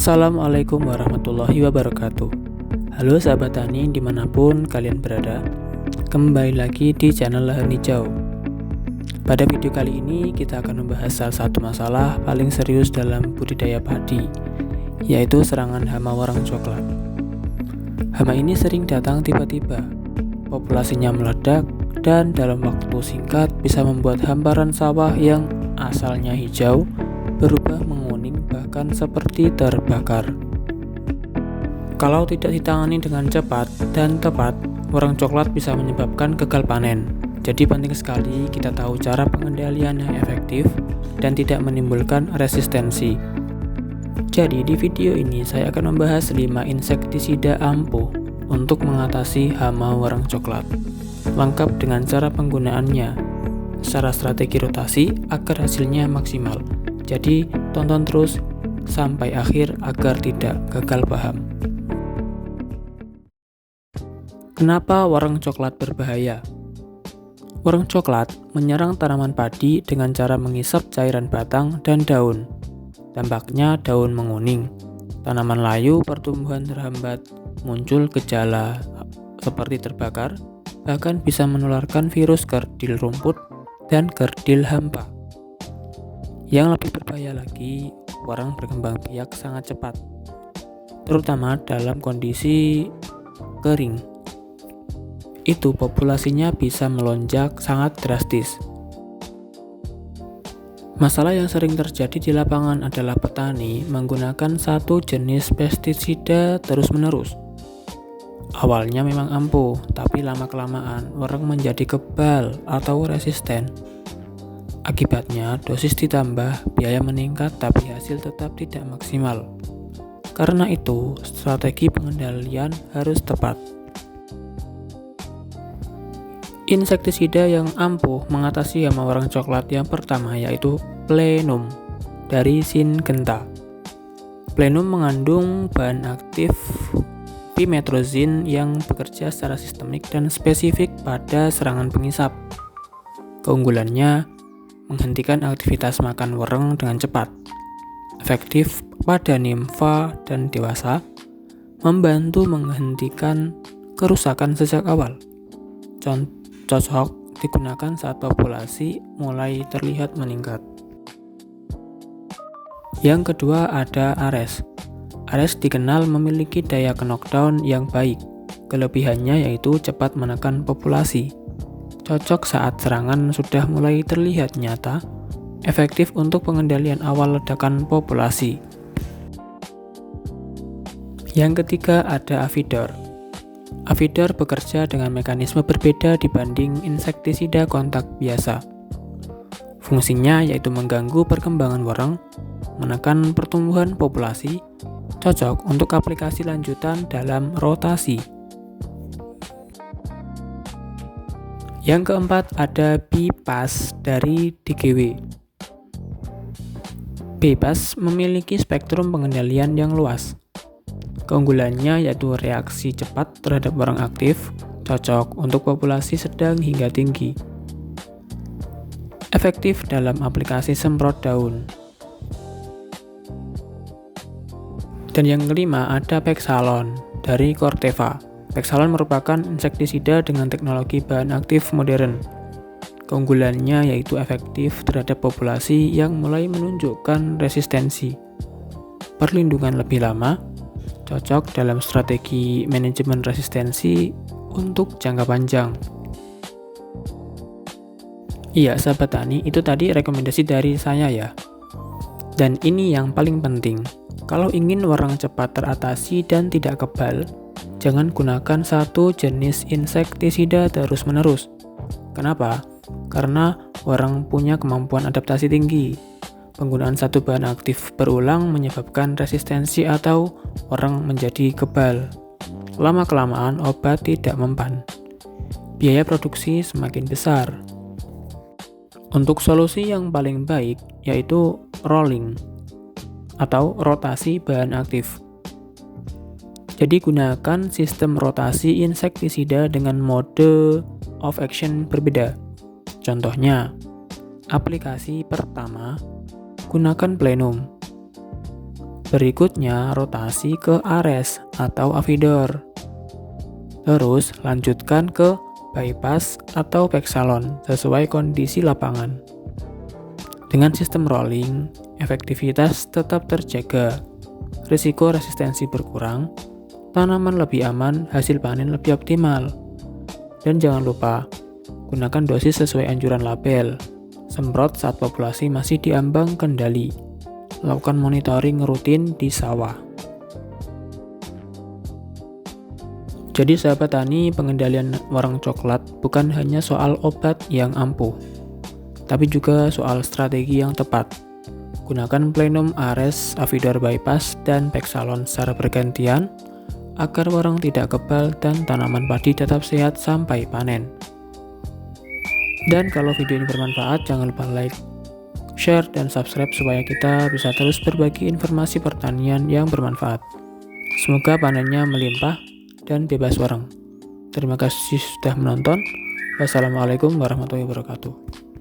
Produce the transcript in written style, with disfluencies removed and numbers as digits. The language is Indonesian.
Assalamualaikum warahmatullahi wabarakatuh. Halo sahabat tani dimanapun kalian berada, kembali lagi di channel Lahan Hijau. Pada video kali ini kita akan membahas salah satu masalah paling serius dalam budidaya padi, yaitu serangan hama warang coklat. Hama ini sering datang tiba-tiba, populasinya meledak, dan dalam waktu singkat bisa membuat hamparan sawah yang asalnya hijau berubah menguning bahkan seperti terbakar. Kalau tidak ditangani dengan cepat dan tepat, warang coklat bisa menyebabkan gagal panen. Jadi penting sekali kita tahu cara pengendalian yang efektif dan tidak menimbulkan resistensi. Jadi di video ini saya akan membahas 5 insektisida ampuh untuk mengatasi hama warang coklat, lengkap dengan cara penggunaannya, secara strategi rotasi agar hasilnya maksimal. Jadi tonton terus sampai akhir agar tidak gagal paham. Kenapa warang coklat berbahaya? Warang coklat menyerang tanaman padi dengan cara menghisap cairan batang dan daun. Dampaknya daun menguning, tanaman layu, pertumbuhan terhambat, muncul gejala seperti terbakar, bahkan bisa menularkan virus kerdil rumput dan kerdil hampa. Yang lebih berbahaya lagi, warang berkembang biak sangat cepat, terutama dalam kondisi kering. Itu populasinya bisa melonjak sangat drastis. Masalah yang sering terjadi di lapangan adalah petani menggunakan satu jenis pestisida terus-menerus. Awalnya memang ampuh, tapi lama-kelamaan warang menjadi kebal atau resisten. Akibatnya dosis ditambah, biaya meningkat, tapi hasil tetap tidak maksimal. Karena itu, strategi pengendalian harus tepat. Insektisida yang ampuh mengatasi hama warang coklat yang pertama yaitu Plenum dari Syngenta. Plenum mengandung bahan aktif pimetrozin yang bekerja secara sistemik dan spesifik pada serangan pengisap. Keunggulannya menghentikan aktivitas makan warang dengan cepat, efektif pada nimfa dan dewasa, membantu menghentikan kerusakan sejak awal. Cocok digunakan saat populasi mulai terlihat meningkat. Yang kedua ada Ares. Ares dikenal memiliki daya knockdown yang baik. Kelebihannya yaitu cepat menekan populasi. Cocok saat serangan sudah mulai terlihat nyata, efektif untuk pengendalian awal ledakan populasi. Yang ketiga ada Avidor. Avidor bekerja dengan mekanisme berbeda dibanding insektisida kontak biasa. Fungsinya yaitu mengganggu perkembangan warang, menekan pertumbuhan populasi, cocok untuk aplikasi lanjutan dalam rotasi. Yang keempat ada Bipas dari DGW. Bipas memiliki spektrum pengendalian yang luas. Keunggulannya yaitu reaksi cepat terhadap warang aktif, cocok untuk populasi sedang hingga tinggi. Efektif dalam aplikasi semprot daun. Dan yang kelima ada Pexalon dari Corteva. Pexalon merupakan insektisida dengan teknologi bahan aktif modern. Keunggulannya yaitu efektif terhadap populasi yang mulai menunjukkan resistensi. Perlindungan lebih lama, cocok dalam strategi manajemen resistensi untuk jangka panjang. Iya sahabat tani, itu tadi rekomendasi dari saya ya. Dan ini yang paling penting, kalau ingin warang cepat teratasi dan tidak kebal, jangan gunakan satu jenis insektisida terus-menerus. Kenapa? Karena warang punya kemampuan adaptasi tinggi. Penggunaan satu bahan aktif berulang menyebabkan resistensi atau warang menjadi kebal. Lama-kelamaan obat tidak mempan. Biaya produksi semakin besar. Untuk solusi yang paling baik yaitu rolling atau rotasi bahan aktif. Jadi gunakan sistem rotasi insektisida dengan mode of action berbeda. Contohnya, aplikasi pertama gunakan Plenum. Berikutnya rotasi ke Ares atau Avidor. Terus lanjutkan ke bypass atau Pexalon sesuai kondisi lapangan. Dengan sistem rolling, efektivitas tetap terjaga, risiko resistensi berkurang, tanaman lebih aman, hasil panen lebih optimal. Dan jangan lupa, gunakan dosis sesuai anjuran label. Semprot saat populasi masih diambang kendali. Lakukan monitoring rutin di sawah. Jadi sahabat tani, pengendalian warang coklat bukan hanya soal obat yang ampuh, tapi juga soal strategi yang tepat. Gunakan Plenum, Ares, Avidor Bypass, dan Pexalon secara bergantian agar warang tidak kebal dan tanaman padi tetap sehat sampai panen. Dan kalau video ini bermanfaat, jangan lupa like, share, dan subscribe supaya kita bisa terus berbagi informasi pertanian yang bermanfaat. Semoga panennya melimpah dan bebas warang. Terima kasih sudah menonton. Wassalamualaikum warahmatullahi wabarakatuh.